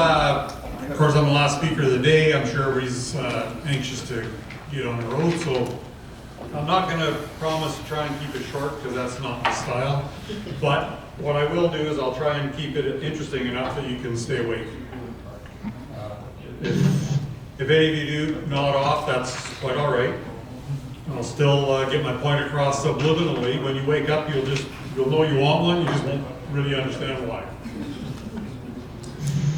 Of course, I'm the last speaker of the day. I'm sure everybody's anxious to get on the road, so I'm not going to promise to try and keep it short because that's not my style. But what I will do is I'll try and keep it interesting enough that you can stay awake. If any of you do nod off, that's quite all right. I'll still get my point across subliminally. When you wake up, you'll know you want one. You just won't really understand why.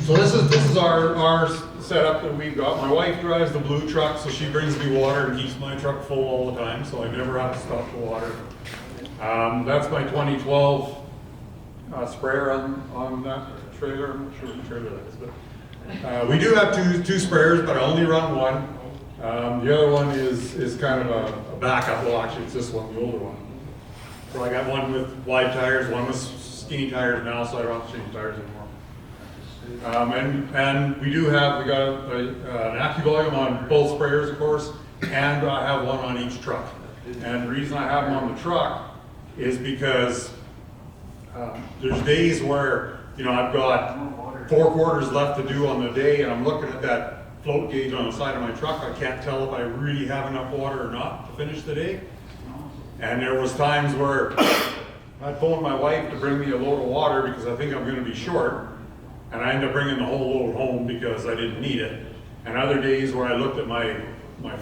So this is our setup that we've got. My wife drives the blue truck, so she brings me water and keeps my truck full all the time, so I never have to stop for water. That's my 2012 sprayer on that trailer. I'm not sure what trailer that is, but we do have two sprayers, but I only run one. The other one is kind of a backup. Well, actually, it's this one, the older one. So I got one with wide tires, one with skinny tires now, so I don't have to change tires anymore. And we got an Accu-Volume on both sprayers, of course, and I have one on each truck. And the reason I have them on the truck is because there's days where, I've got 4 quarters left to do on the day, and I'm looking at that float gauge on the side of my truck. I can't tell if I really have enough water or not to finish the day. And there was times where I'd phone my wife to bring me a load of water because I think I'm going to be short. And I end up bringing the whole load home because I didn't need it. And other days where I looked at my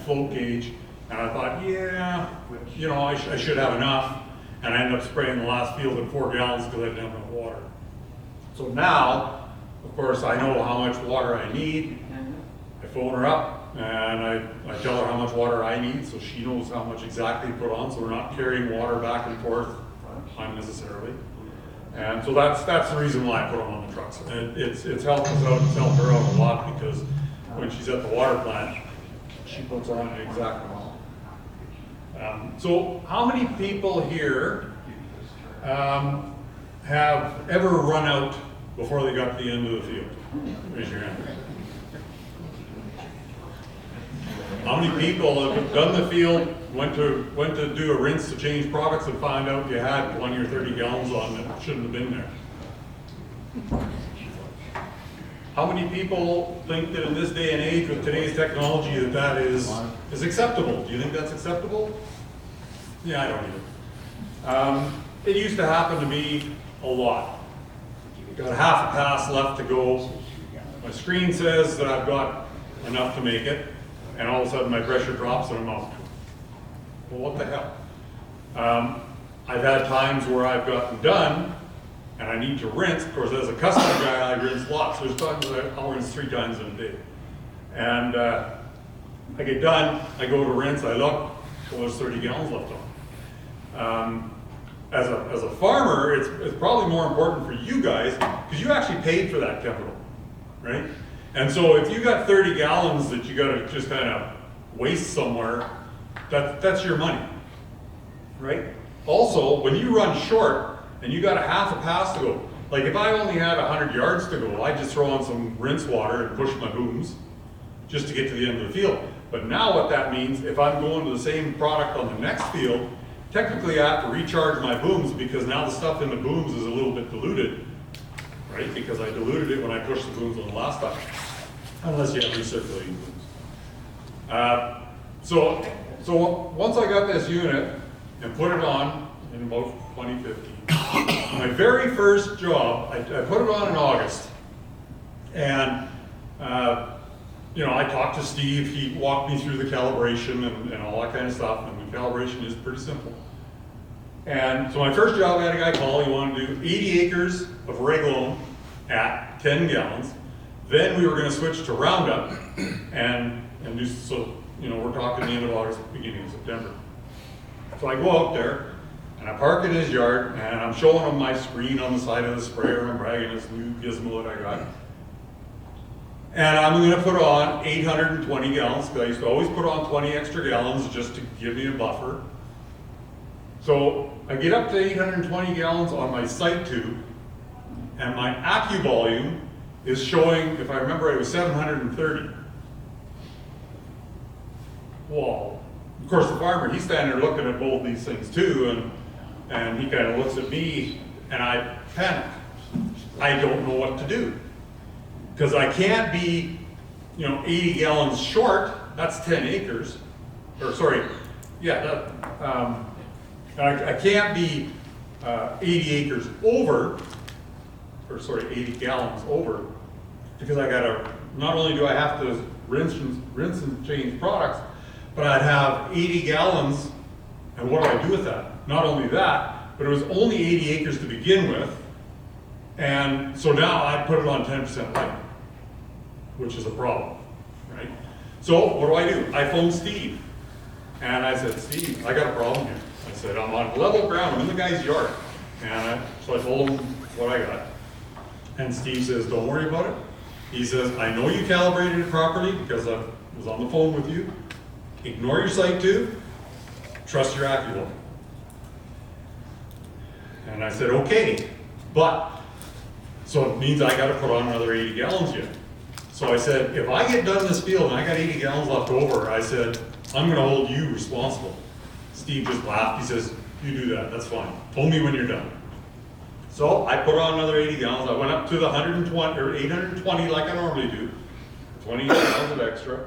float gauge and I thought, I should have enough. And I end up spraying the last field in 4 gallons because I didn't have enough water. So now, of course, I know how much water I need. I phone her up and I tell her how much water I need, so she knows how much exactly to put on, so we're not carrying water back and forth unnecessarily. And so that's the reason why I put them on the trucks. And it's helped us out, it's helped her out a lot, because when she's at the water plant, she puts on an exact amount. So how many people here have ever run out before they got to the end of the field? Raise your hand. How many people have done the field, went to do a rinse to change products and find out you had 20 or 30 gallons on that shouldn't have been there? How many people think that in this day and age with today's technology that is acceptable? Do you think that's acceptable? Yeah, I don't either. It used to happen to me a lot. Got half a pass left to go. My screen says that I've got enough to make it. And all of a sudden my pressure drops and I'm out. Well, what the hell? I've had times where I've gotten done and I need to rinse. Of course, as a customer guy, I rinse lots. There's times that I'll rinse 3 times in a day. And I get done, I go to rinse, I look, well, there's 30 gallons left on. As a farmer, it's probably more important for you guys because you actually paid for that chemical, right? And so if you got 30 gallons that you got to just kind of waste somewhere, that's your money, right? Also, when you run short and you got a half a pass to go, like if I only had 100 yards to go, I'd just throw on some rinse water and push my booms just to get to the end of the field. But now what that means, if I'm going to the same product on the next field, technically I have to recharge my booms because now the stuff in the booms is a little bit diluted, right? Because I diluted it when I pushed the booms on the last time. Unless you have recirculating booms. So once I got this unit and put it on in about 2015, my very first job, I put it on in August. And I talked to Steve, he walked me through the calibration and all that kind of stuff, and the calibration is pretty simple. And so my first job, I had a guy call, he wanted to do 80 acres of Regulone at 10 gallons. Then we were going to switch to Roundup and do, so, we're talking the end of August, beginning of September. So I go out there and I park in his yard and I'm showing him my screen on the side of the sprayer and I'm bragging this new gizmo that I got. And I'm going to put on 820 gallons because I used to always put on 20 extra gallons just to give me a buffer. So I get up to 820 gallons on my sight tube and my Accu-Volume is showing, if I remember, it was 730. Well, of course, the farmer, he's standing there looking at both these things too, and he kind of looks at me, and I panic. I don't know what to do. Because I can't be, 80 gallons short, that's 10 acres, or sorry, yeah, I can't be 80 acres over, or sorry, 80 gallons over, because I gotta, not only do I have to rinse and change products, but I'd have 80 gallons, and what do I do with that? Not only that, but it was only 80 acres to begin with, and so now I put it on 10% light, which is a problem, right? So what do? I phoned Steve, and I said, Steve, I got a problem here. I said, I'm on level ground, I'm in the guy's yard. And so I told him what I got. And Steve says, don't worry about it. He says, I know you calibrated it properly because I was on the phone with you. Ignore your site tube, trust your Accu-Volume. And I said, okay, but, so it means I gotta put on another 80 gallons yet. So I said, if I get done this field and I got 80 gallons left over, I said, I'm gonna hold you responsible. Steve just laughed, he says, you do that, that's fine. Told me when you're done. So I put on another 80 gallons, I went up to the 120, or 820 like I normally do, 20 gallons of extra.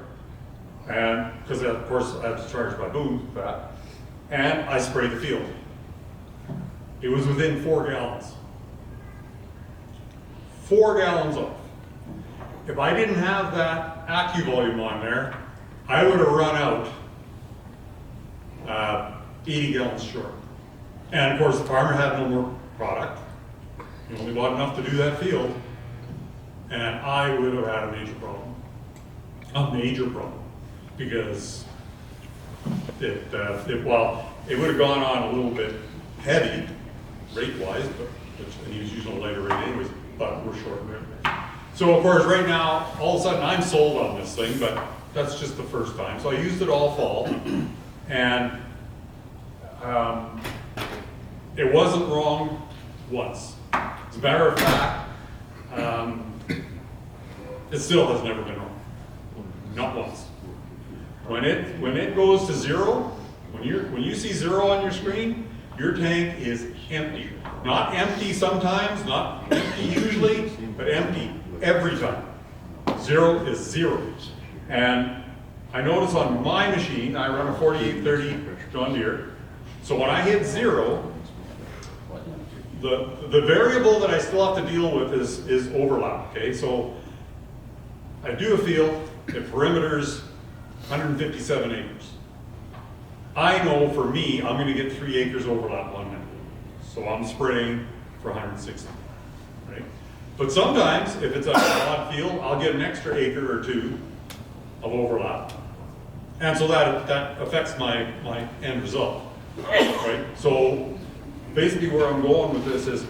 And, because of course I have to charge my boom for that. And I sprayed the field. It was within 4 gallons. 4 gallons off. If I didn't have that Accu-Volume on there, I would have run out 80 gallons short. And of course the farmer had no more product. He only bought enough to do that field. And I would have had a major problem. A major problem. Because it would have gone on a little bit heavy, rate-wise, and he was using a lighter rate anyways, but we're short of it. So of course right now, all of a sudden I'm sold on this thing, but that's just the first time. So I used it all fall, and it wasn't wrong once. As a matter of fact, it still has never been wrong. Not once. When it goes to zero, when you see zero on your screen, your tank is empty. Not empty sometimes, not empty usually, but empty every time. Zero is zero. And I notice on my machine, I run a 4830 John Deere, so when I hit zero, the variable that I still have to deal with is overlap, okay? So I do a field, the perimeter's 157 acres. I know for me, I'm gonna get 3 acres overlap on that. So I'm spraying for 160, right? But sometimes, if it's a odd field, I'll get an extra acre or 2 of overlap. And so that affects my end result, right? So basically where I'm going with this is,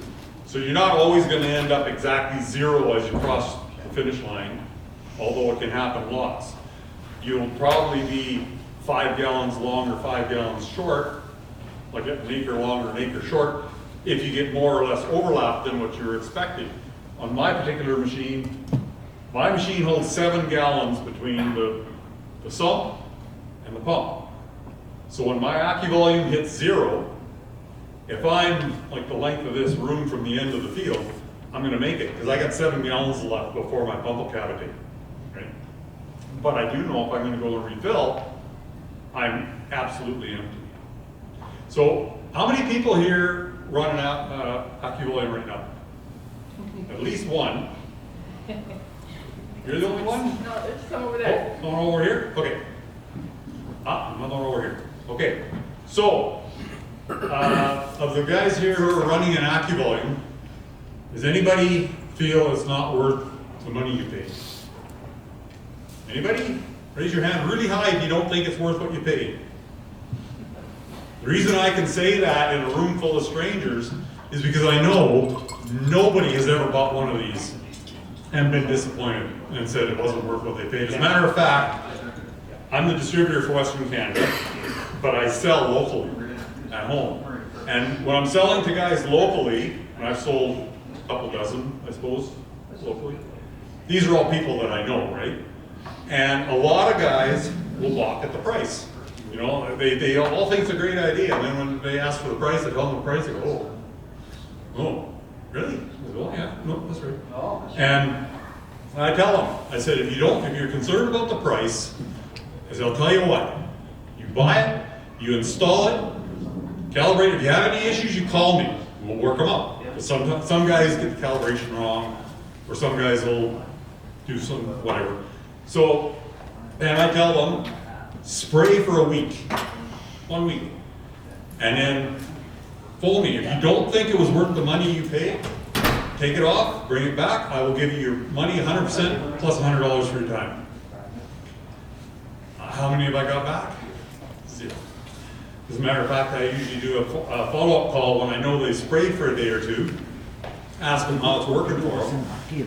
so you're not always gonna end up exactly zero as you cross the finish line, although it can happen lots. You'll probably be 5 gallons long or 5 gallons short, like an acre long or an acre short, if you get more or less overlap than what you're expecting. On my particular machine, my machine holds 7 gallons between the sump and the pump. So when my Accu-Volume hits zero, if I'm like the length of this room from the end of the field, I'm gonna make it, because I got 7 gallons left before my pump will cavitate, right? But I do know if I'm gonna go to refill, I'm absolutely empty. So how many people here run an Accu-Volume right now? At least one. You're the only one? No, there's some over there. Oh, no one over here? Okay. Another one over here. Okay. So, of the guys here who are running an Accu-Volume, does anybody feel it's not worth the money you pay? Anybody? Raise your hand really high if you don't think it's worth what you pay. The reason I can say that in a room full of strangers is because I know nobody has ever bought one of these and been disappointed and said it wasn't worth what they paid. As a matter of fact, I'm the distributor for Western Canada, but I sell locally at home. And when I'm selling to guys locally, and I've sold a couple dozen, I suppose, locally, these are all people that I know, right? And a lot of guys will balk at the price. You know, they all think it's a great idea, and then when they ask for the price, they tell them the price, they go, oh, really? I go, oh yeah, no, that's right. And And I tell them, I said, if you're concerned about the price, I said, I'll tell you what, you buy it, you install it, calibrate it. If you have any issues, you call me, and we'll work them out. But some guys get the calibration wrong, or some guys will do some whatever. So, and I tell them, spray for a week, 1 week, and then phone me. If you don't think it was worth the money you paid, take it off, bring it back. I will give you your money 100% plus $100 for your time. How many have I got back? 0. As a matter of fact, I usually do a follow-up call when I know they sprayed for a day or two, ask them how it's working for them,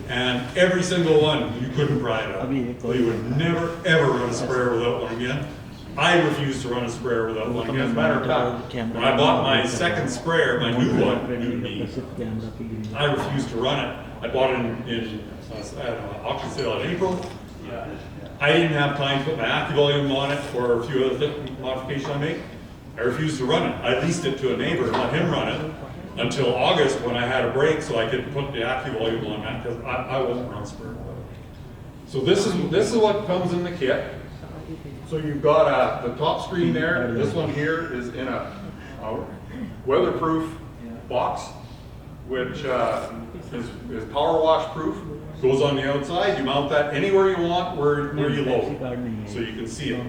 and every single one, you couldn't pry it out. They would never, ever run a sprayer without one again. I refuse to run a sprayer without one again. As a matter of fact, when I bought my second sprayer, my new one, new to me, I refused to run it. I bought it in auction sale in April. I didn't have time to put my Accu-Volume on it or a few other modifications I made. I refused to run it. I leased it to a neighbor and let him run it until August when I had a break so I could put the Accu-Volume on that because I wasn't run sprayer. So this is what comes in the kit. So you've got the top screen there. This one here is in a weatherproof box, which is power wash proof. Goes on the outside. You mount that anywhere you want where you load, so you can see it.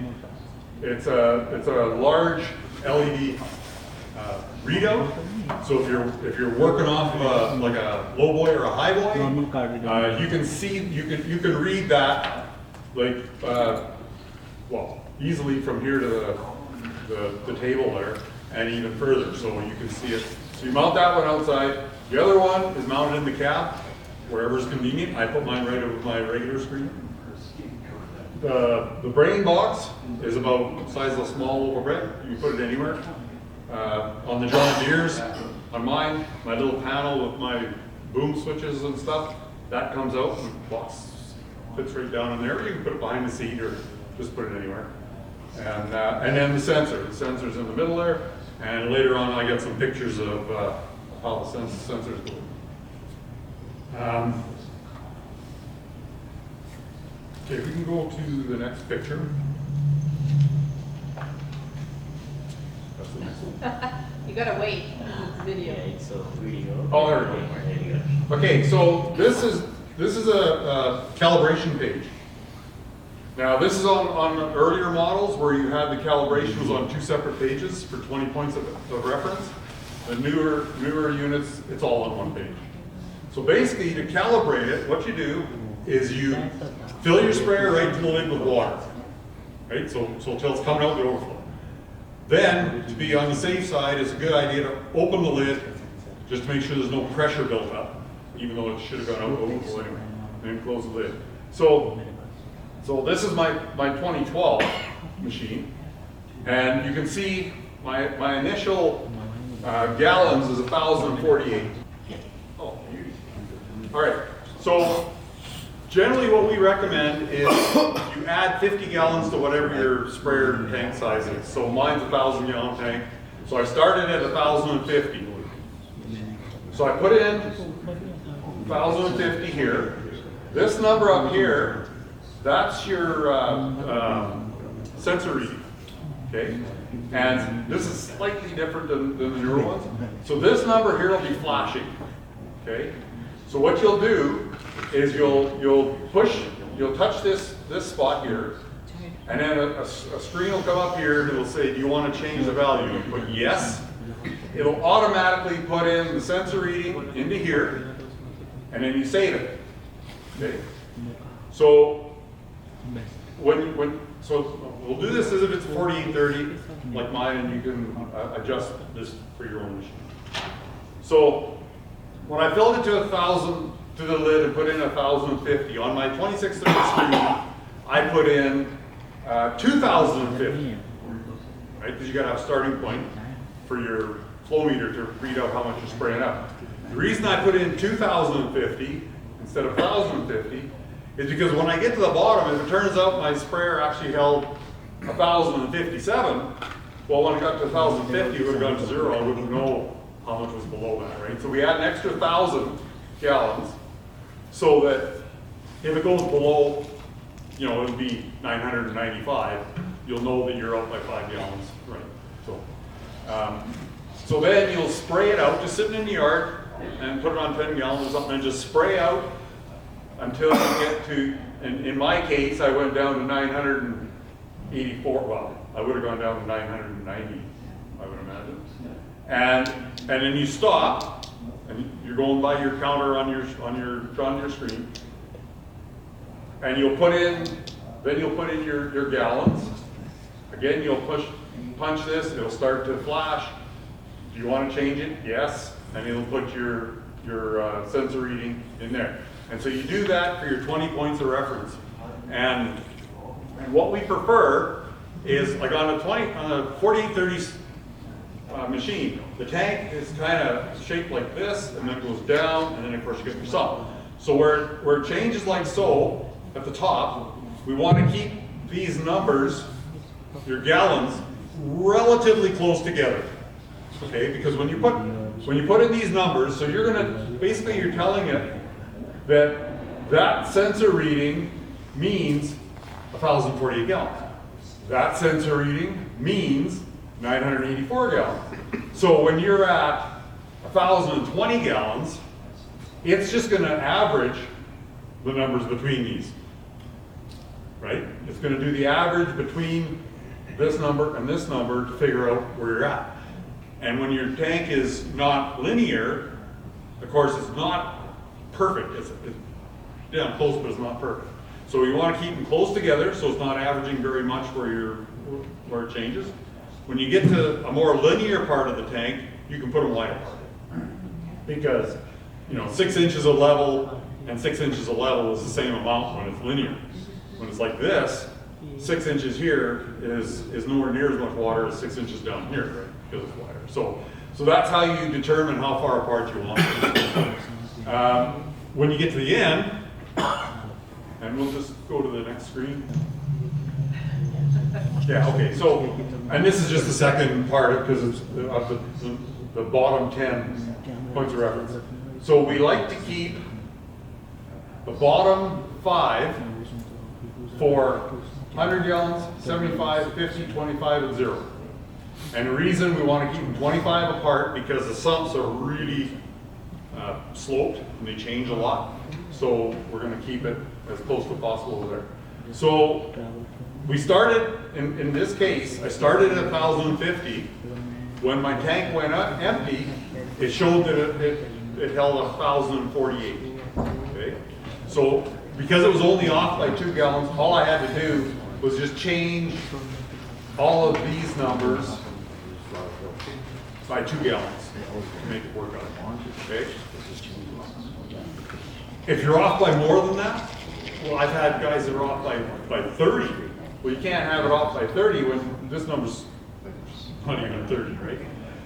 It's a large LED readout. So if you're working off like a low boy or a high boy, you can see you can read that like. Well, easily from here to the table there, and even further, so you can see it. So you mount that one outside. The other one is mounted in the cab, wherever's convenient. I put mine right over my regular screen. The brain box is about the size of a small loaf of bread. You can put it anywhere. On the John Deere's, on mine, my little panel with my boom switches and stuff, that comes out and the box fits right down in there. You can put it behind the seat or just put it anywhere. And then the sensor. The sensor's in the middle there. And later on I got some pictures of how the sensors go. Okay, we can go to the next picture. That's the next one. You gotta wait. It's video. It's a video. Oh, there we go. Okay, so this is a calibration page. Now this is on earlier models where you had the calibrations on 2 separate pages for 20 points of reference. The newer units, it's all on 1 page. So basically to calibrate it, what you do is you fill your sprayer right to the lid with water. Right, so until it's coming out the overflow. Then, to be on the safe side, it's a good idea to open the lid just to make sure there's no pressure built up, even though it should have gone out the overflow anyway. And then close the lid. So this is my 2012 machine, and you can see my initial gallons is 1,048. Oh, beauty. All right, so generally what we recommend is you add 50 gallons to whatever your sprayer tank size is. So mine's a 1,000-gallon tank, so I started at 1,050. So I put in 1,050 here. This number up here, that's your sensor reading, okay? And this is slightly different than the newer ones. So this number here will be flashing, okay? So what you'll do is you'll touch this spot here, and then a screen will come up here and it'll say, do you want to change the value? You put yes. It'll automatically put in the sensor reading into here, and then you save it, okay? So so we'll do this as if it's 4830, like mine, and you can adjust this for your own machine. So when I filled it to 1,000 to the lid and put in 1,050 on my 2630 screen, I put in 2,050, right? Because you got to have a starting point for your flow meter to read out how much you're spraying up. The reason I put in 2,050 instead of 1,050 is because when I get to the bottom, if it turns out my sprayer actually held 1,057, well, when I got to 1,050, it would have gone to 0. I wouldn't know how much was below that, right? So we add an extra 1,000 gallons so that If it goes below, you know, it'll be 995, you'll know that you're out by 5 gallons, right? So then you'll spray it out, just sitting in the yard, and put it on 10 gallons or something, and just spray out until you get to, in my case, I went down to 984, well, I would have gone down to 990, I would imagine. And then you stop, and you're going by your counter on your screen, and you'll put in, then you'll put in your gallons. Again, you'll punch this, it'll start to flash. Do you want to change it? Yes. And it'll put your sensor reading in there. And so you do that for your 20 points of reference. And what we prefer is, like on a 4830 machine, the tank is kind of shaped like this, and then it goes down, and then of course you get your sump. So where it changes like so, at the top, we want to keep these numbers, your gallons, relatively close together. Okay, because when you put in these numbers, so you're telling it that sensor reading means 1,048 gallons. That sensor reading means 984 gallons. So when you're at 1,020 gallons, it's just going to average the numbers between these, right? It's going to do the average between this number and this number to figure out where you're at. And when your tank is not linear, of course it's not perfect. It's down close, but it's not perfect. So you want to keep them close together so it's not averaging very much where it changes. When you get to a more linear part of the tank, you can put them wide apart. Because, 6 inches of level and 6 inches of level is the same amount when it's linear. When it's like this, 6 inches here is nowhere near as much water as 6 inches down here, right? Because it's wider. So that's how you determine how far apart you want it. When you get to the end, and we'll just go to the next screen. Yeah, okay, so, and this is just the second part because it's the bottom 10 points of reference. So we like to keep the bottom 5 for 100 gallons, 75, 50, 25, and 0. And the reason we want to keep them 25 apart because the sumps are really sloped and they change a lot. So we're going to keep it as close as possible over there. So we started, in this case, I started at 1,050. When my tank went up empty, it showed that it held 1,048. Okay? So because it was only off by 2 gallons, all I had to do was just change all of these numbers by 2 gallons to make it work out. Okay? If you're off by more than that, well, I've had guys that are off by 30. Well, you can't have it off by 30 when this number's not even 30, right?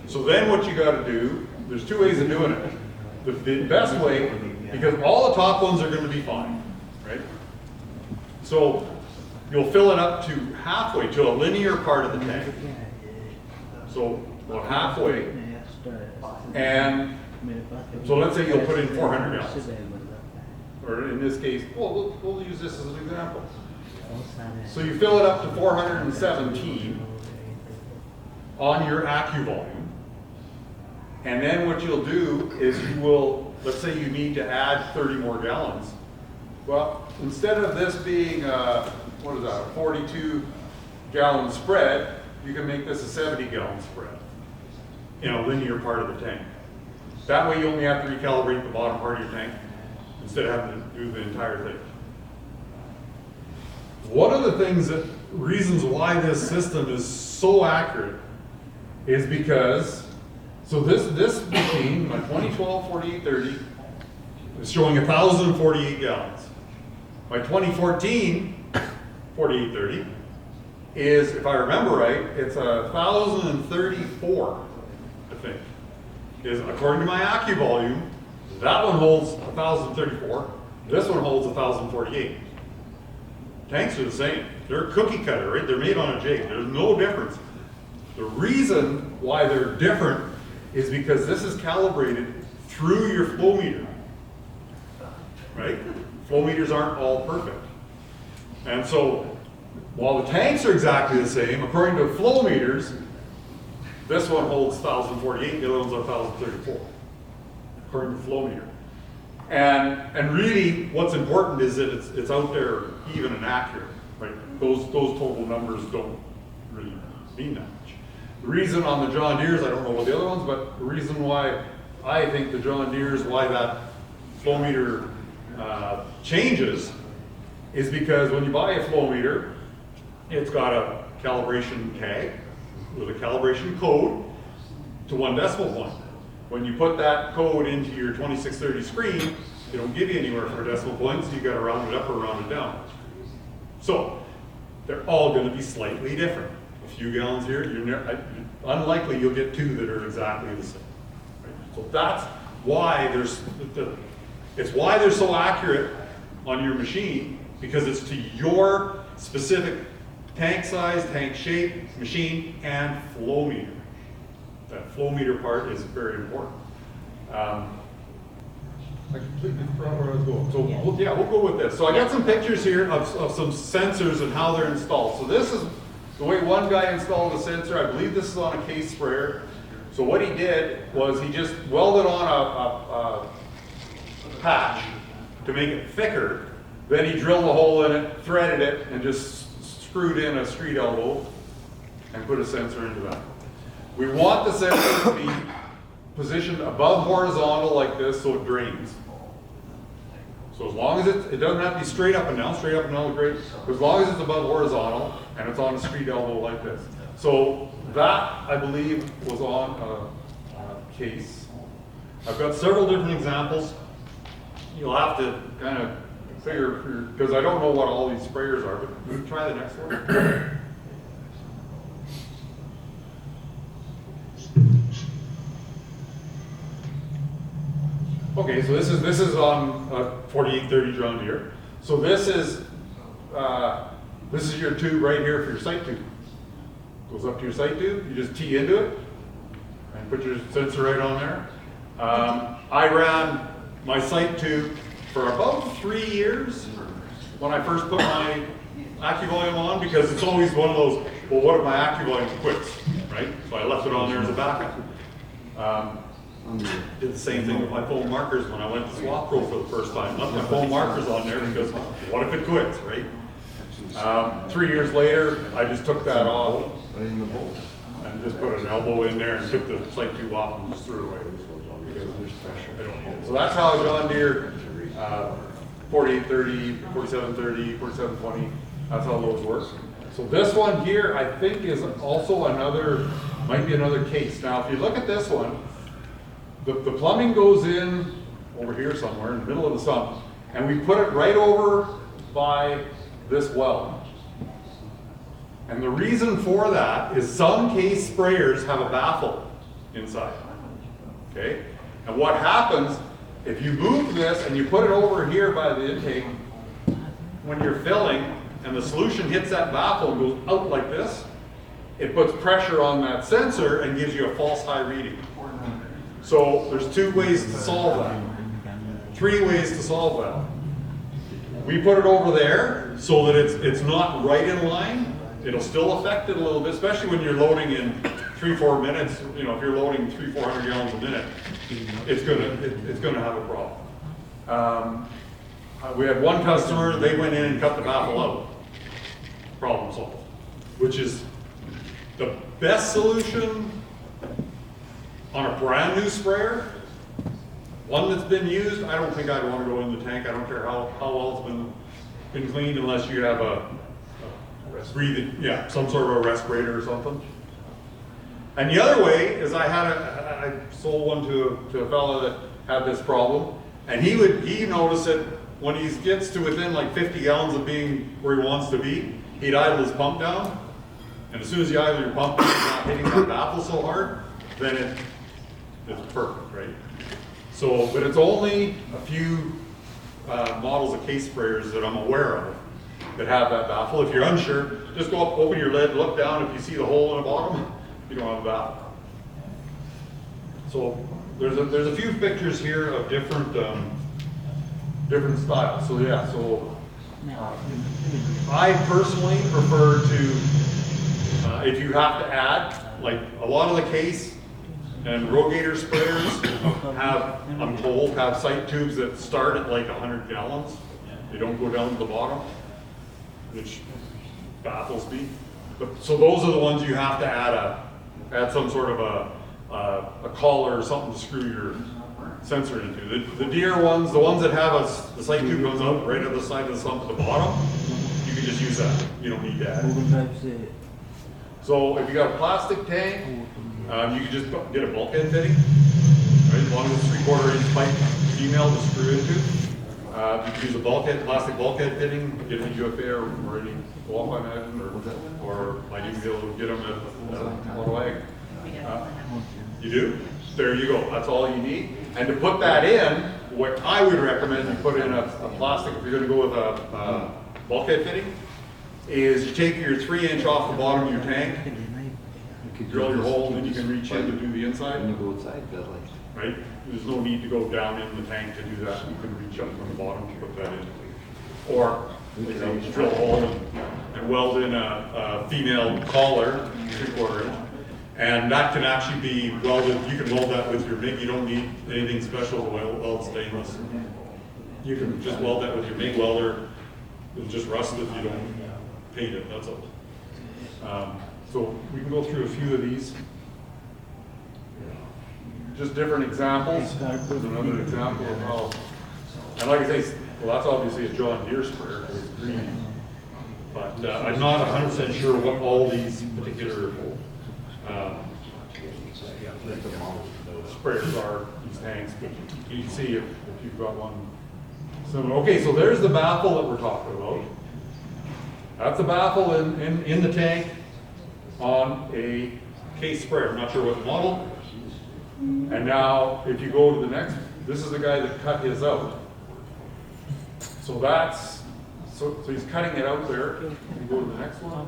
So then what you got to do, there's 2 ways of doing it. The best way, because all the top ones are going to be fine, right? So you'll fill it up to halfway, to a linear part of the tank. So about halfway. And so let's say you'll put in 400 gallons. Or in this case, well, we'll use this as an example. So you fill it up to 417 on your Accu-Volume. And then what you'll do is you will, let's say you need to add 30 more gallons. Well, instead of this being a 42 gallon spread, you can make this a 70 gallon spread in a linear part of the tank. That way you only have to recalibrate the bottom part of your tank instead of having to do the entire thing. One of the reasons why this system is so accurate is because, so this machine, my 2012 4830, is showing 1,048 gallons. My 2014 4830 is, if I remember right, it's 1,034, I think. Is according to my Accu-Volume, that one holds 1,034, this one holds 1,048. Tanks are the same. They're a cookie cutter, right? They're made on a jig. There's no difference. The reason why they're different is because this is calibrated through your flow meter, right? Flow meters aren't all perfect. And so, while the tanks are exactly the same, according to flow meters, this one holds 1,048, the other one's 1,034, according to flow meter. And really, what's important is that it's out there even and accurate, right? Those total numbers don't really mean that much. The reason on the John Deeres, I don't know about the other ones, but the reason why I think the John Deeres, why that flow meter changes, is because when you buy a flow meter, it's got a calibration tag with a calibration code to 1 decimal point. When you put that code into your 2630 screen, they don't give you anywhere for decimal points, so you got to round it up or round it down. So they're all going to be slightly different. A few gallons here, unlikely you'll get two that are exactly the same. Right? So that's why it's why they're so accurate on your machine, because it's to your specific tank size, tank shape, machine, and flow meter. That flow meter part is very important. I completely forgot where I was going. So we'll go with this. So I got some pictures here of some sensors and how they're installed. So this is the way one guy installed the sensor. I believe this is on a case sprayer. So what he did was he just welded on a patch to make it thicker. Then he drilled a hole in it, threaded it, and just screwed in a street elbow and put a sensor into that. We want the sensor to be positioned above horizontal like this so it drains. So as long as it doesn't have to be straight up and down is great, but as long as it's above horizontal and it's on a street elbow like this. So that, I believe, was on a case. I've got several different examples. You'll have to kind of figure, because I don't know what all these sprayers are, but we try the next one. Okay, so this is on a 4830 John Deere. So this is your tube right here for your sight tube. Goes up to your sight tube. You just tee into it and put your sensor right on there. I ran my sight tube for about 3 years when I first put my Accu-Volume on, because it's always one of those, well, what if my Accu-Volume quits, right? So I left it on there as a backup. Did the same thing with my foam markers when I went to Swap Pro for the first time. Left my foam markers on there because what if it quits, right? 3 years later, I just took that off and just put an elbow in there and took the sight tube off and just threw it away. So that's how John Deere 4830, 4730, 4720, that's how those work. So this one here, I think, is also might be another case. Now, if you look at this one, the plumbing goes in over here somewhere in the middle of the sump, and we put it right over by this well. And the reason for that is some case sprayers have a baffle inside, okay? And what happens, if you move this and you put it over here by the intake, when you're filling and the solution hits that baffle and goes out like this, it puts pressure on that sensor and gives you a false high reading. So there's 2 ways to solve that. 3 ways to solve that. We put it over there so that it's not right in line. It'll still affect it a little bit, especially when you're loading in 3-4 minutes. You know, if you're loading 300-400 gallons a minute, it's gonna have a problem. We had one customer, they went in and cut the baffle out. Problem solved. Which is the best solution on a brand new sprayer. One that's been used, I don't think I'd want to go in the tank. I don't care how well it's been cleaned, unless you have a breathing, some sort of a respirator or something. And the other way is I sold one to a fella that had this problem, and he noticed that when he gets to within like 50 gallons of being where he wants to be, he'd idle his pump down, and as soon as you idle your pump down, it's not hitting that baffle so hard, then it's perfect, right? So, but it's only a few models of case sprayers that I'm aware of that have that baffle. If you're unsure, just go up, open your lid, look down. If you see the hole in the bottom, you don't have a baffle. So there's a few pictures here of different different styles. So yeah, so I personally prefer to, if you have to add, like a lot of the case and rogator sprayers have, I'm told, have sight tubes that start at like 100 gallons. They don't go down to the bottom, which baffles me. But, so those are the ones you have to add some sort of a collar or something to screw your sensor into. The deer ones, the ones that have the sight tube goes out right at the side of the sump at the bottom, you can just use that. You don't need to add it. So if you got a plastic tank, you can just get a bulkhead fitting, right? As long as it's 3/4 inch pipe female to screw into. You can use a plastic bulkhead fitting, get it at UFA or any Golf, I imagine, or might even be able to get them at Auto Ag. You do? There you go. That's all you need. And to put that in, what I would recommend you put in a plastic, if you're going to go with a bulkhead fitting, is you take your 3-inch off the bottom of your tank, you drill your hole, and then you can reach in to do the inside. When you go outside, right? There's no need to go down in the tank to do that. You can reach up from the bottom to put that in. Or you just drill a hole and weld in a female collar, 3/4 inch. And that can actually be welded, you can weld that with your MIG, you don't need anything special to weld stainless. You can just weld that with your MIG welder, it'll just rust it, you don't paint it, that's all. So we can go through a few of these. Just different examples. There's another example of how, and like I say, well that's obviously a John Deere sprayer because it's green. But I'm not 100% sure what all these particular sprayers are, these tanks, but you can see if you've got one similar. Okay, so there's the baffle that we're talking about. That's the baffle in the tank on a case sprayer. I'm not sure what model. And now, if you go to the next, this is the guy that cut his out. So that's, so he's cutting it out there. You go to the next one.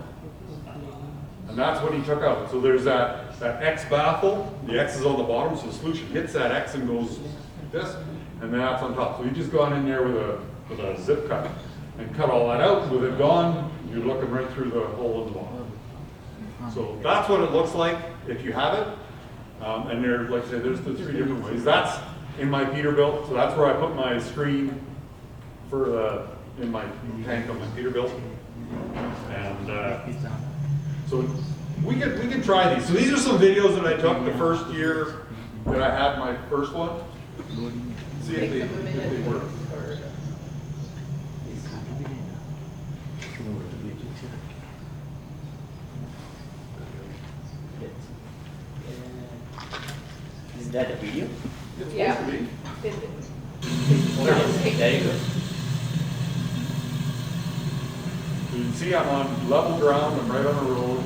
And that's what he took out. So there's that X baffle. The X is on the bottom, so the solution hits that X and goes like this, and that's on top. So you just gone in there with a zip cut and cut all that out. With it gone, you're looking right through the hole in the bottom. So that's what it looks like if you have it. And there, like I said, there's the 3 different ways. That's in my Peterbilt, so that's where I put my screen for in my tank on my Peterbilt. And so we can try these. So these are some videos that I took the first year that I had my first one. See if they work. Is that a video? It's Yeah. supposed to be. There you go. So you can see I'm on level ground, I'm right on the road.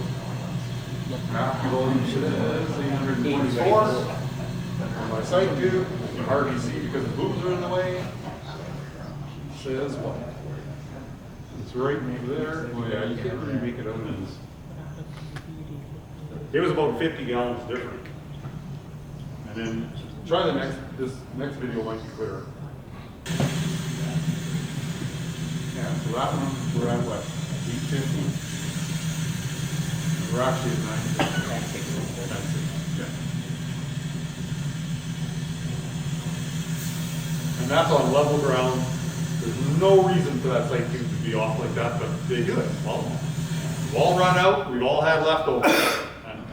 Accu-Volume says 824. On my sight tube, you can hardly see because the booms are in the way. Says what? It's right over there. Oh yeah, you can't really make it out in this. It was about 50 gallons different. And then try this next video might be clearer. Yeah, so that one, we're at what, 850? We're actually at 950. Yeah. And that's on level ground. There's no reason for that sight tube to be off like that, but they do it. Well, we've all run out, we've all had leftovers,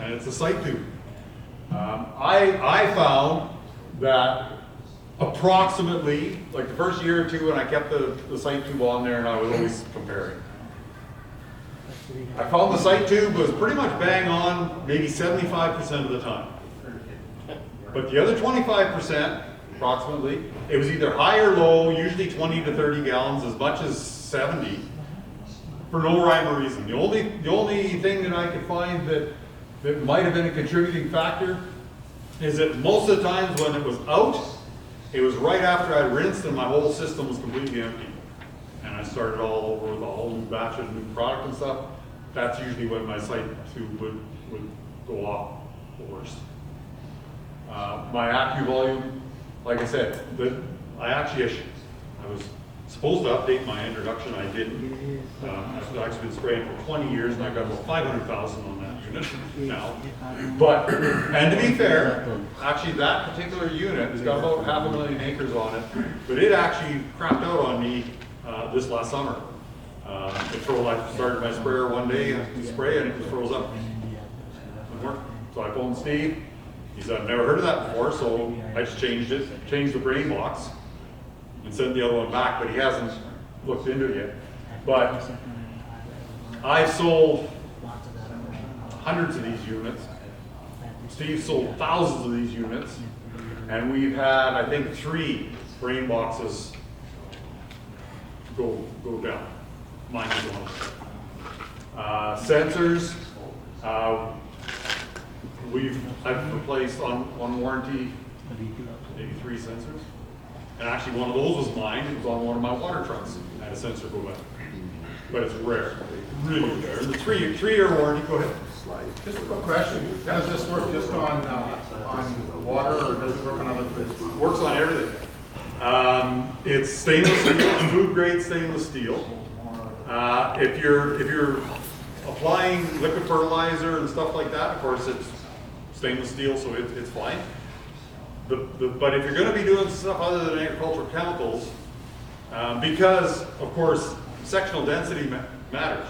and it's a sight tube. I found that approximately, like the first year or two when I kept the sight tube on there and I was always comparing. I found the sight tube was pretty much bang on maybe 75% of the time. But the other 25%, approximately, it was either high or low, usually 20 to 30 gallons, as much as 70, for no rhyme or reason. The only thing that I could find that might have been a contributing factor is that most of the times when it was out, it was right after I rinsed and my whole system was completely empty. And I started all over with a whole new batch of new product and stuff. That's usually when my sight tube would go off the worst. My Accu-Volume, like I said, I I was supposed to update my introduction, I didn't. I've actually been spraying for 20 years and I got about 500,000 on that unit now. But, and to be fair, actually that particular unit has got about 500,000 acres on it, but it actually crapped out on me this last summer. I started my sprayer one day to spray and it just froze up. So I phoned Steve. He said, I've never heard of that before, so I just changed the brain box and sent the other one back, but he hasn't looked into it yet. But I've sold hundreds of these units. Steve sold thousands of these units, and we've had, I think, 3 brain boxes go down. Mine is one. Sensors, I've replaced on warranty maybe 3 sensors. And actually one of those was mine. It was on one of my water trucks. I had a sensor go bad. But it's rare, really rare. The 3-year warranty, go ahead. Just a quick question. Does this work just on water, or does it work on other things? Works on everything. It's stainless steel, it's food grade stainless steel. If you're applying liquid fertilizer and stuff like that, of course it's stainless steel, so it's fine. But if you're going to be doing stuff other than agricultural chemicals, because of course sectional density matters,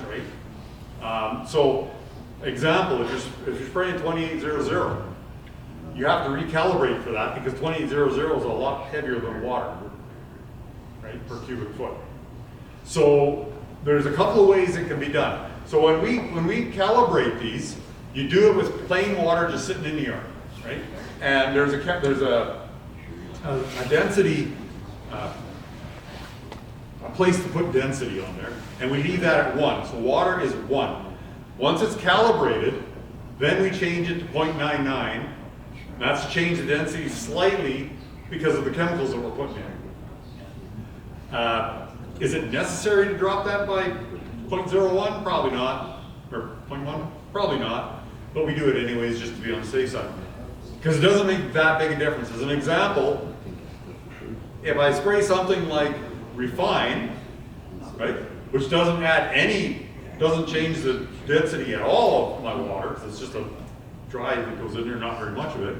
right? So, example, if you're spraying 2800, you have to recalibrate for that because 2800 is a lot heavier than water, right, per cubic foot. So there's a couple of ways it can be done. So when we calibrate these, you do it with plain water just sitting in the yard, right? And there's a density, a place to put density on there, and we leave that at 1. So water is 1. Once it's calibrated, then we change it to 0.99. That's to change the density slightly because of the chemicals that we're putting in. Is it necessary to drop that by 0.01? Probably not. Or 0.1? Probably not. But we do it anyways just to be on the safe side. Because it doesn't make that big a difference. As an example, if I spray something like Refine, right, which doesn't change the density at all of my water, it's just a dry that goes in there, not very much of it.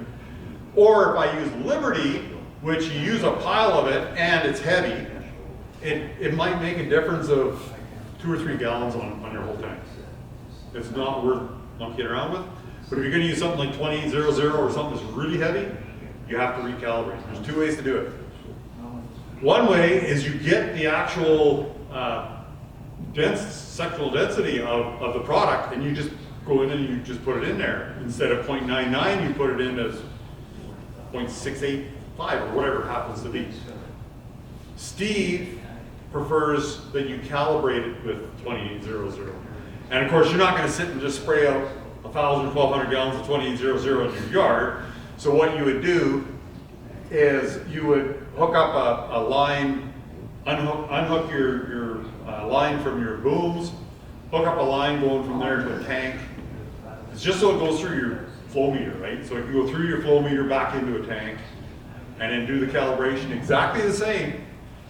Or if I use Liberty, which you use a pile of it and it's heavy, it might make a difference of 2 or 3 gallons on your whole tank. It's not worth monkeying around with. But if you're going to use something like 2800 or something that's really heavy, you have to recalibrate. There's 2 ways to do it. One way is you get the actual sectional density of the product, and you just go in and you just put it in there. Instead of 0.99, you put it in as 0.685 or whatever it happens to be. Steve prefers that you calibrate it with 2800. And of course, you're not going to sit and just spray out 1,000, 1,200 gallons of 2800 in your yard. So what you would do is you would hook up a line, unhook your line from your booms, hook up a line going from there to a tank. It's just so it goes through your flow meter, right? So it can go through your flow meter back into a tank and then do the calibration exactly the same,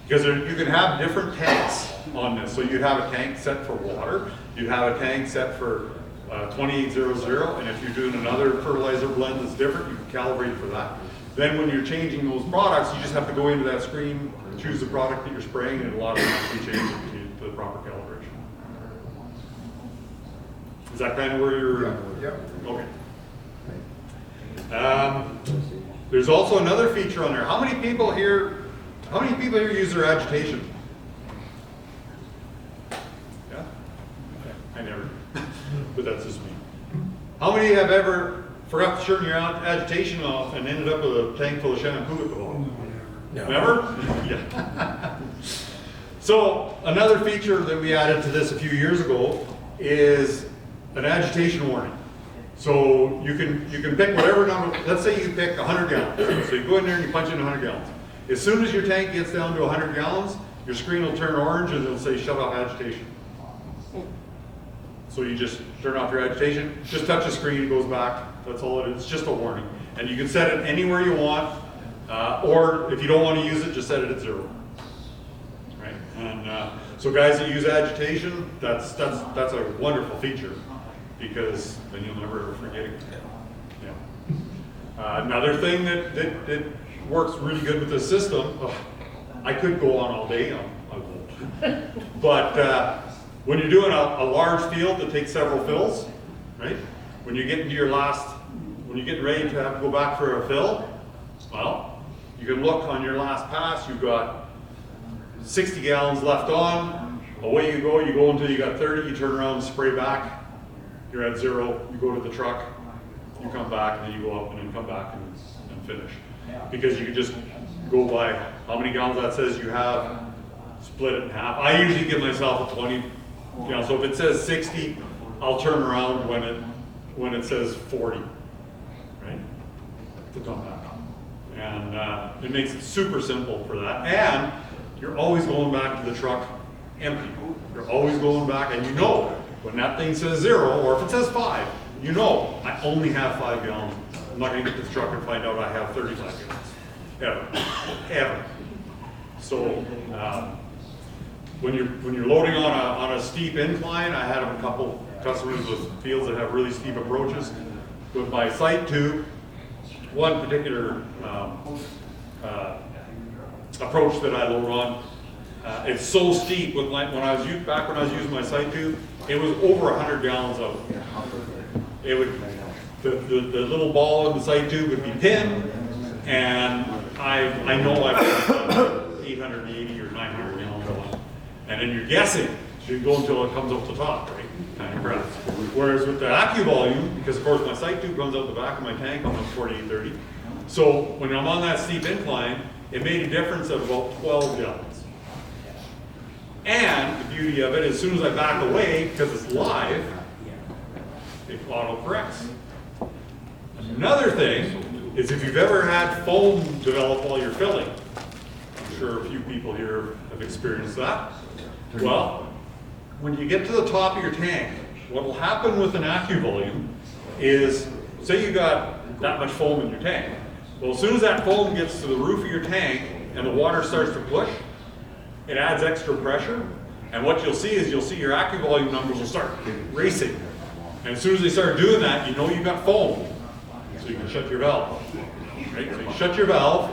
because you can have different tanks on this. So you'd have a tank set for water, you'd have a tank set for 2800, and if you're doing another fertilizer blend that's different, you can calibrate for that. Then when you're changing those products, you just have to go into that screen, choose the product that you're spraying, and it'll automatically change it to the proper calibration. Is that kind of where you're? Yep. Okay. There's also another feature on there. How many people here use their agitation? Yeah? I never. But that's just me. How many have ever forgot to turn your agitation off and ended up with a tank full of shampoo at the bottom? No. Never? Yeah. So another feature that we added to this a few years ago is an agitation warning. So you can pick whatever number. Let's say you pick 100 gallons. So you go in there and you punch in 100 gallons. As soon as your tank gets down to 100 gallons, your screen will turn orange and it'll say shut off agitation. So you just turn off your agitation, just touch the screen, it goes back. That's all it is. It's just a warning. And you can set it anywhere you want, or if you don't want to use it, just set it at 0. And so guys that use agitation, that's a wonderful feature, because then you'll never ever forget it. Yeah. Another thing that works really good with this system, I could go on all day, I won't. But when you're doing a large field that takes several fills, right? When you get into your when you're getting ready to have to go back for a fill, well, you can look on your last pass, you've got 60 gallons left on, away you go until you got 30, you turn around, spray back, you're at 0, you go to the truck, you come back, and then you go up and then come back and finish. Because you can just go by how many gallons that says you have, split it in half. I usually give myself a 20, so if it says 60, I'll turn around when it says 40, right, to come back. And it makes it super simple for that. And you're always going back to the truck empty. You're always going back, and you know when that thing says 0, or if it says 5, you know I only have 5 gallons. I'm not going to get to the truck and find out I have 35 gallons. Ever. So when you're loading on a steep incline, I had a couple customers with fields that have really steep approaches. With my sight tube, one particular approach that I load on, it's so steep. When I was using my sight tube, it was over 100 gallons of it. Would the little ball in the sight tube would be pinned, and I know I've got 880 or 900 gallons on, and then you're guessing. So you go until it comes up the top, right? Kind of breath. Whereas with the Accu-Volume, because of course my sight tube runs out the back of my tank on the 4830, so when I'm on that steep incline, it made a difference of about 12 gallons. And the beauty of it, as soon as I back away, because it's live, it auto corrects. Another thing is if you've ever had foam develop while you're filling, I'm sure a few people here have experienced that. Well, when you get to the top of your tank, what will happen with an Accu-Volume is, say you got that much foam in your tank. Well, as soon as that foam gets to the roof of your tank and the water starts to push, it adds extra pressure. And what you'll see is your Accu-Volume numbers will start racing. And as soon as they start doing that, you know you've got foam. So you can shut your valve. Right? So you shut your valve,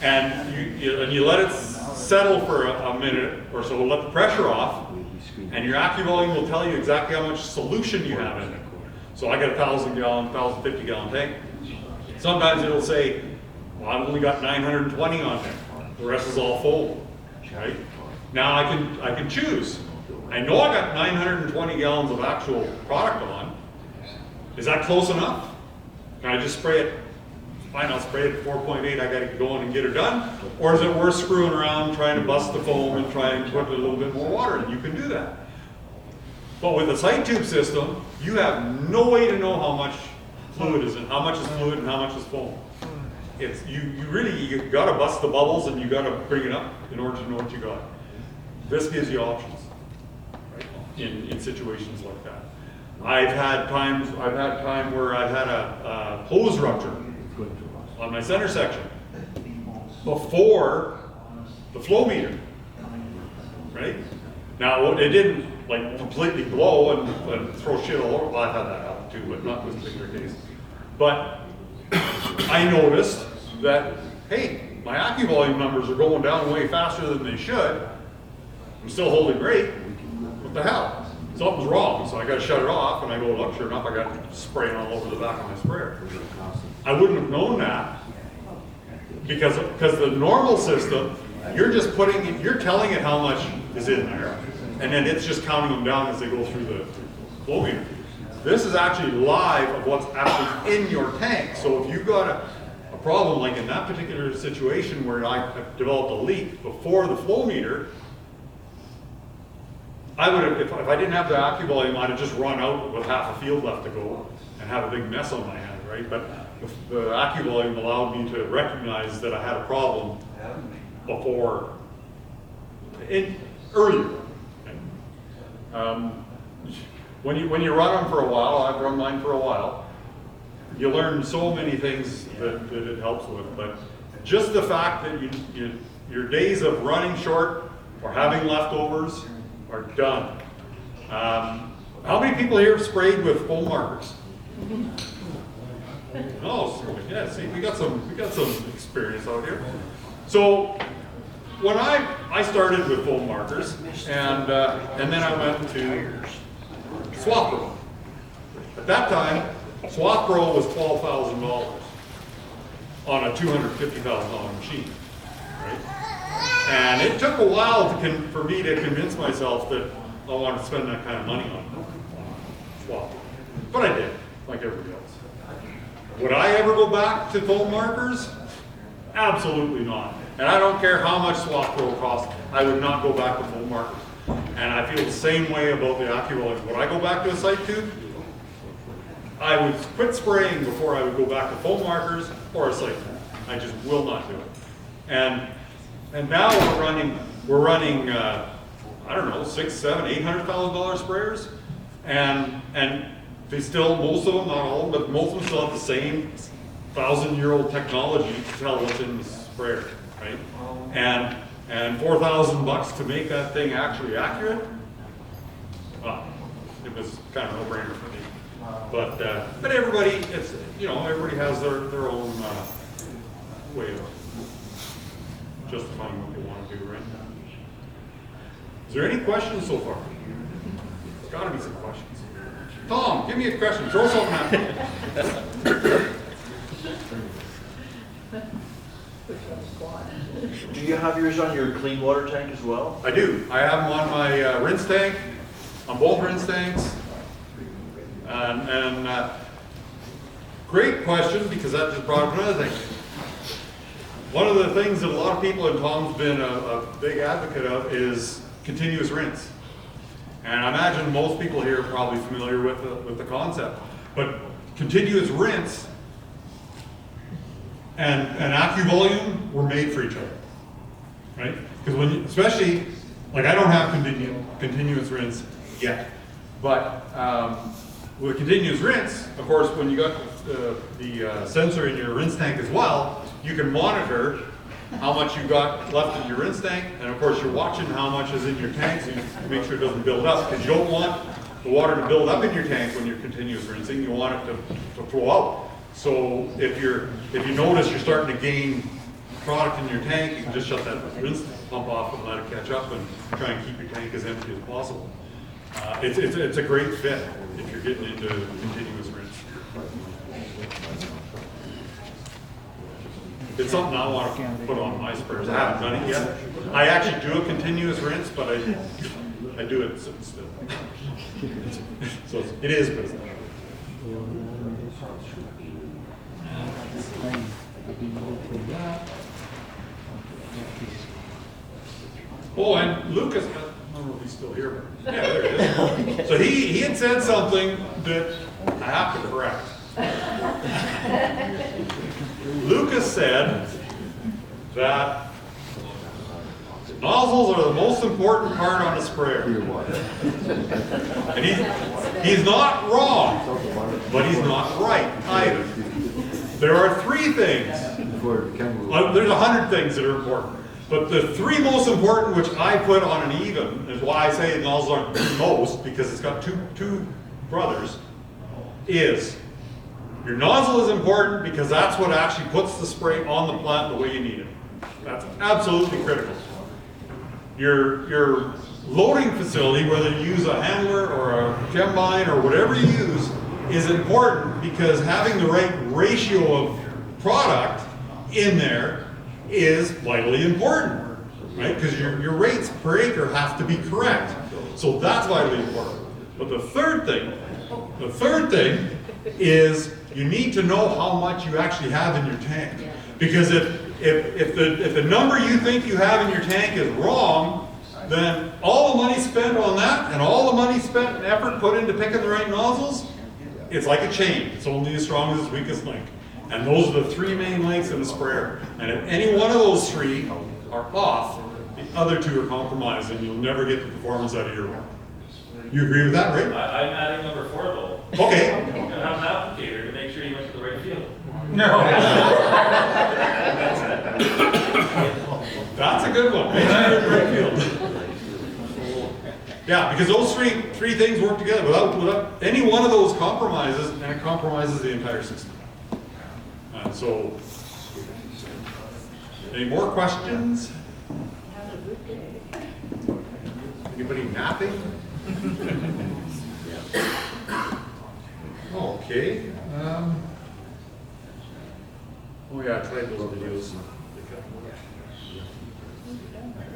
and you let it settle for a minute or so, let the pressure off, and your Accu-Volume will tell you exactly how much solution you have in it. So I got a 1,000-gallon, 1,050-gallon tank. Sometimes it'll say, well, I've only got 920 on there. The rest is all foam. Right? Now I can choose. I know I got 920 gallons of actual product on. Is that close enough? Can I just spray it? Fine, I'll spray it at 4.8. I got to go in and get her done. Or is it worth screwing around, trying to bust the foam and try and put a little bit more water in? You can do that. But with a sight tube system, you have no way to know how much fluid is in, how much is fluid and how much is foam. It's you got to bust the bubbles and you got to bring it up in order to know what you got. This gives you options, right? In situations like that. I've had time where I've had a hose rupture on my center section before the flow meter, right? Now it didn't like completely blow and throw shit all over. Well, I've had that happen too, but not this particular case. But I noticed that, hey, my Accu-Volume numbers are going down way faster than they should. I'm still holding great. What the hell? Something's wrong. So I got to shut it off, and I go, look, sure enough, I got spraying all over the back of my sprayer. I wouldn't have known that because the normal system, you're just you're telling it how much is in there, and then it's just counting them down as they go through the flow meter. This is actually live of what's actually in your tank. So if you've got a problem, like in that particular situation where I developed a leak before the flow meter, I would have, if I didn't have the Accu-Volume, I'd have just run out with half a field left to go and have a big mess on my hands, right? But the Accu-Volume allowed me to recognize that I had a problem before, earlier. When you run them for a while, I've run mine for a while, you learn so many things that it helps with. But just the fact that your days of running short or having leftovers are done. How many people here have sprayed with foam markers? Oh, yeah, see, we got some experience out here. So when I started with foam markers, and then I went to Swap Pro. At that time, Swap Pro was $12,000 on a $250,000 machine, right? And it took a while for me to convince myself that I wanted to spend that kind of money on Swap Pro. But I did, like everybody else. Would I ever go back to foam markers? Absolutely not. And I don't care how much Swap Pro costs, I would not go back to foam markers. And I feel the same way about the Accu-Volume. Would I go back to a site tube? I would quit spraying before I would go back to foam markers or a site tube. I just will not do it. And now we're running I don't know, $600,000, $700,000, $800,000 sprayers, and they still, most of them, not all of them, but most of them still have the same 1,000-year-old technology to tell what's in the sprayer, right? And $4,000 to make that thing actually accurate, well, it was kind of a no-brainer for me. But everybody, it's, you know, everybody has their own way of justifying what they want to do, right? Is there any questions so far? There's got to be some questions. Tom, give me a question. Throw something at me. Do you have yours on your clean water tank as well? I do. I have them on my rinse tank, on both rinse tanks. Great question, because that just brought up another thing. One of the things that a lot of people, and Tom's been a big advocate of, is continuous rinse. And I imagine most people here are probably familiar with the concept. But continuous rinse and Accu-Volume were made for each other, right? Because when you, especially, like I don't have continuous rinse yet, but with continuous rinse, of course, when you got the sensor in your rinse tank as well, you can monitor how much you got left in your rinse tank, and of course you're watching how much is in your tank so you make sure it doesn't build up, because you don't want the water to build up in your tank when you're continuous rinsing. You want it to flow out. So if you notice you're starting to gain product in your tank, you can just shut that rinse pump off and let it catch up and try and keep your tank as empty as possible. It's a great fit if you're getting into continuous rinse. It's something I want to put on my sprayers. I haven't done it yet. I actually do a continuous rinse, but I do it still. So it is business. Oh, and Lucas, I don't know if he's still here, but yeah, there he is. So he had said something that I have to correct. Lucas said that nozzles are the most important part on a sprayer. And he's not wrong, but he's not right either. There are three things. There's 100 things that are important. But the three most important, which I put on an even, is why I say nozzles aren't the most, because it's got two brothers, is your nozzle is important because that's what actually puts the spray on the plant the way you need it. That's absolutely critical. Your loading facility, whether you use a handler or a combine or whatever you use, is important because having the right ratio of product in there is vitally important, right? Because your rates per acre have to be correct. So that's vitally important. But the third thing is you need to know how much you actually have in your tank. Because if the number you think you have in your tank is wrong, then all the money spent on that and all the money spent and effort put into picking the right nozzles, it's like a chain. It's only as strong as its weakest link. And those are the three main links in the sprayer. And if any one of those three are off, the other two are compromised and you'll never get the performance out of your one. You agree with that, right? I'm adding number 4 though. Okay. I'm going to have an applicator to make sure you went to the right field. No. That's a good one. Make sure you're in the right field. Yeah, because those three things work together. Without any one of those compromises, and it compromises the entire system. So, any more questions? Anybody napping? Okay. Oh yeah, I tried those videos.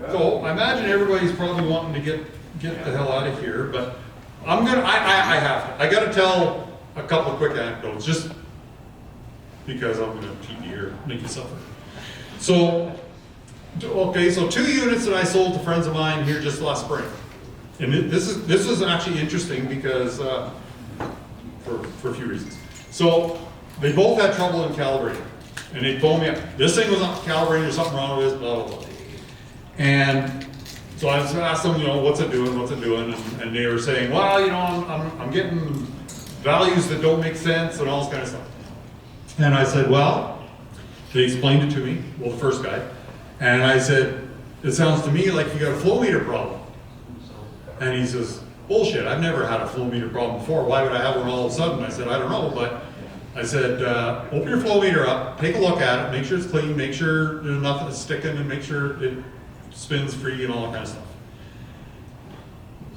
So I imagine everybody's probably wanting to get the hell out of here, but I gotta tell a couple of quick anecdotes, just because I'm gonna keep you here, make you suffer. So, okay, so 2 units that I sold to friends of mine here just last spring. And this is actually interesting because, for a few reasons. So, they both had trouble in calibrating. And they told me, this thing was not calibrated, there's something wrong with it, blah, blah, blah. And so I just asked them, what's it doing? And they were saying, well, I'm getting values that don't make sense and all this kind of stuff. And I said, well, they explained it to me, well, the first guy. And I said, it sounds to me like you got a flow meter problem. And he says, bullshit, I've never had a flow meter problem before. Why would I have one all of a sudden? I said, I don't know, but I said, open your flow meter up, take a look at it, make sure it's clean, make sure there's nothing that's sticking, and make sure it spins free and all that kind of stuff.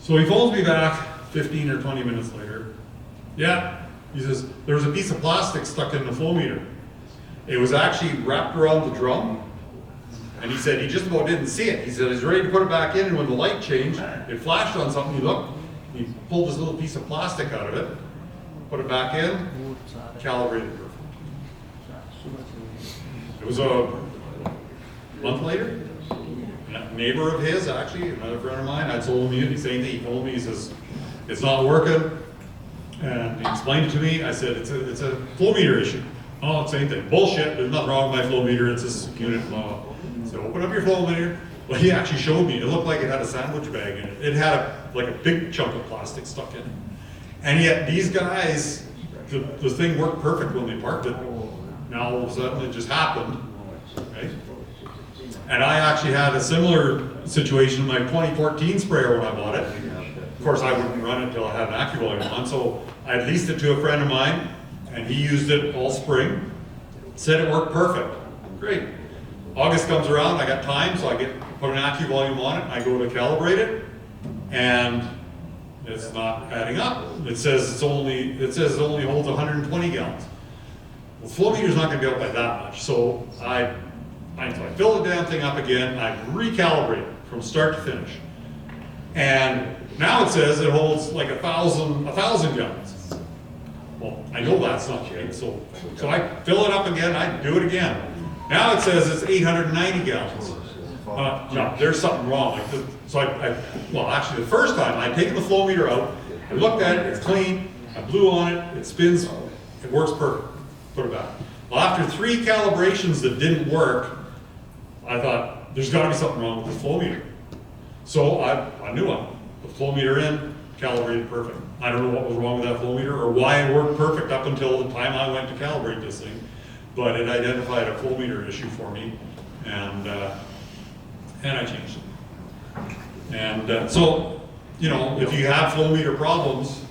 So he phones me back 15 or 20 minutes later. Yeah, he says, there was a piece of plastic stuck in the flow meter. It was actually wrapped around the drum, and he said he just about didn't see it. He said he's ready to put it back in, and when the light changed, it flashed on something. He looked, he pulled this little piece of plastic out of it, put it back in, calibrated perfect. It was a month later. A neighbor of his, actually, another friend of mine, I told him the same thing. He told me, he says, it's not working. And he explained it to me. I said, it's a flow meter issue. Oh, same thing. Bullshit, there's nothing wrong with my flow meter, it's this unit, blah, blah. So open up your flow meter. Well, he actually showed me. It looked like it had a sandwich bag in it. It had like a big chunk of plastic stuck in it. And yet these guys, the thing worked perfect when they parked it. Now all of a sudden it just happened, right? And I actually had a similar situation in my 2014 sprayer when I bought it. Of course, I wouldn't run it until I had an Accu-Volume on, so I leased it to a friend of mine, and he used it all spring. Said it worked perfect. Great. August comes around, I got time, so I put an Accu-Volume on it, I go to calibrate it, and it's not adding up. It says it only holds 120 gallons. Well, the flow meter's not going to be up by that much, so I fill the damn thing up again, I recalibrate it from start to finish. And now it says it holds like 1,000 gallons. Well, I know that's not right, so I fill it up again, I do it again. Now it says it's 890 gallons. No, there's something wrong. So well, actually the first time I'd taken the flow meter out, I looked at it, it's clean, I blew on it, it spins, it works perfect. Put it back. Well, after 3 calibrations that didn't work, I thought, there's gotta be something wrong with the flow meter. So I knew one. Put the flow meter in, calibrated perfect. I don't know what was wrong with that flow meter or why it worked perfect up until the time I went to calibrate this thing. But it identified a flow meter issue for me, and I changed it. And so, if you have flow meter problems,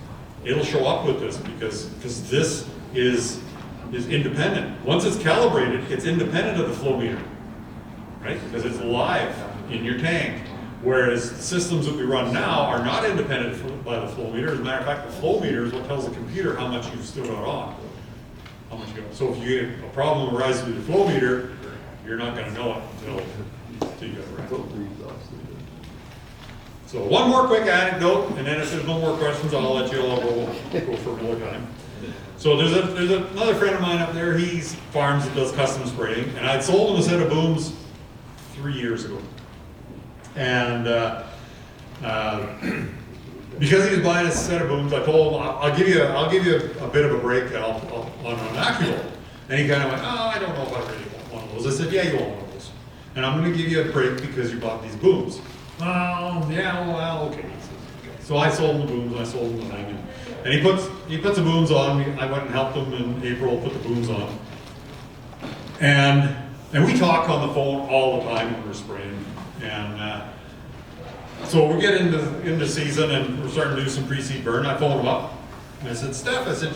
it'll show up with this because this is independent. Once it's calibrated, it's independent of the flow meter, right? Because it's live in your tank. Whereas the systems that we run now are not independent by the flow meter. As a matter of fact, the flow meter is what tells the computer how much you've still got on. So if you get a problem arises with the flow meter, you're not going to know it until you get it right. So one more quick anecdote, and then if there's no more questions, I'll let you all go for more time. So there's another friend of mine up there. He farms and does custom spraying, and I'd sold him a set of booms 3 years ago. And because he was buying a set of booms, I told him, I'll give you a bit of a break on an Accu-Volume. And he kind of went, oh, I don't know if I really want one of those. I said, yeah, you want one of those. And I'm going to give you a break because you bought these booms. Yeah, well, okay. So I sold him the booms, and I sold him the thing. And he puts the booms on. I went and helped him in April, put the booms on. And we talk on the phone all the time when we're spraying. And So we get into season and we're starting to do some pre-seed burn. I phoned him up and I said, Steph, I said,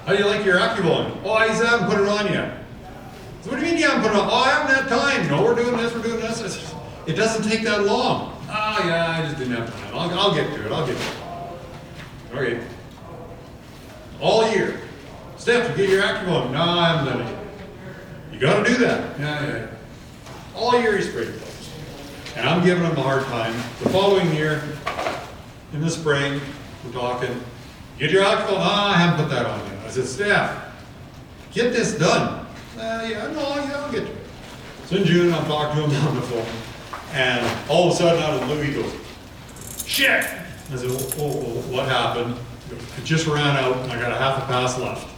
how do you like your Accu-Volume? Oh, I haven't put it on yet. So what do you mean you haven't put it on? Oh, I haven't had time. No, we're doing this, we're doing this. I said, it doesn't take that long. Oh yeah, I just didn't have time. I'll get to it, I'll get to it. Okay. All year. Steph, you get your Accu-Volume? No, I haven't done it yet. You gotta do that. Yeah. All year he sprayed those. And I'm giving him a hard time. The following year, in the spring, we're talking, get your Accu-Volume? I haven't put that on yet. I said, Steph, get this done. I'll get to it. So in June, I'm talking to him on the phone, and all of a sudden, out of the blue, he goes, shit! I said, what happened? He goes, it just ran out, and I got a half a pass left.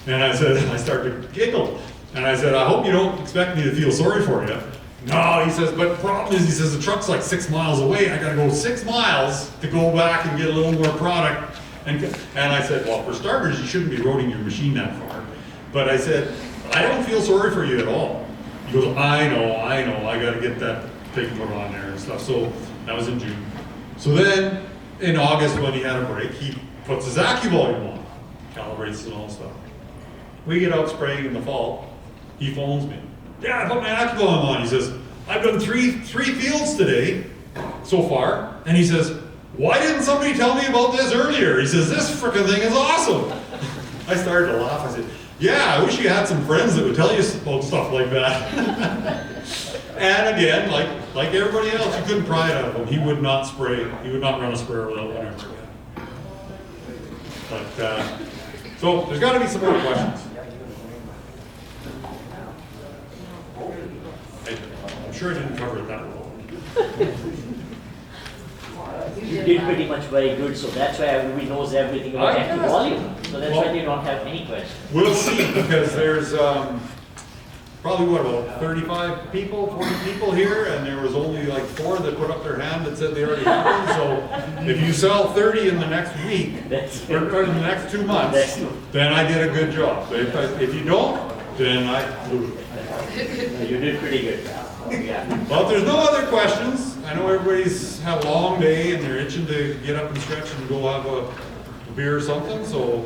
And I said, I started to giggle. And I said, I hope you don't expect me to feel sorry for you. No, he says, but the problem is, he says, the truck's like 6 miles away. I gotta go 6 miles to go back and get a little more product. And I said, well, for starters, you shouldn't be roading your machine that far. But I said, I don't feel sorry for you at all. He goes, I know, I gotta get that thing put on there and stuff. So that was in June. So then, in August, when he had a break, he puts his Accu-Volume on, calibrates and all stuff. We get out spraying in the fall. He phones me. Yeah, I put my Accu-Volume on. He says, I've done three fields today so far. And he says, why didn't somebody tell me about this earlier? He says, this frickin' thing is awesome. I started to laugh. I said, yeah, I wish you had some friends that would tell you about stuff like that. And again, like everybody else, you couldn't pry it out of him. He would not spray. He would not run a sprayer without one ever again. But, so there's got to be some more questions. I'm sure I didn't cover it that well. You did pretty much very good, so that's why everybody knows everything about Accu-Volume. So that's why they don't have any questions. We'll see, because there's probably, what, about 35 people, 40 people here, and there was only like 4 that put up their hand that said they already have one. So if you sell 30 in the next week, or in the next 2 months, then I did a good job. But if you don't, then I lose. You did pretty good. Yeah. Well, if there's no other questions, I know everybody's had a long day and they're itching to get up and stretch and go have a beer or something, so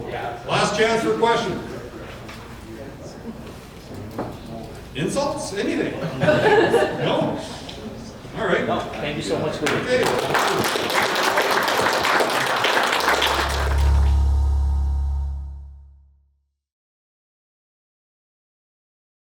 last chance for a question. Insults? Anything? No? All right. No, thank you so much for Okay.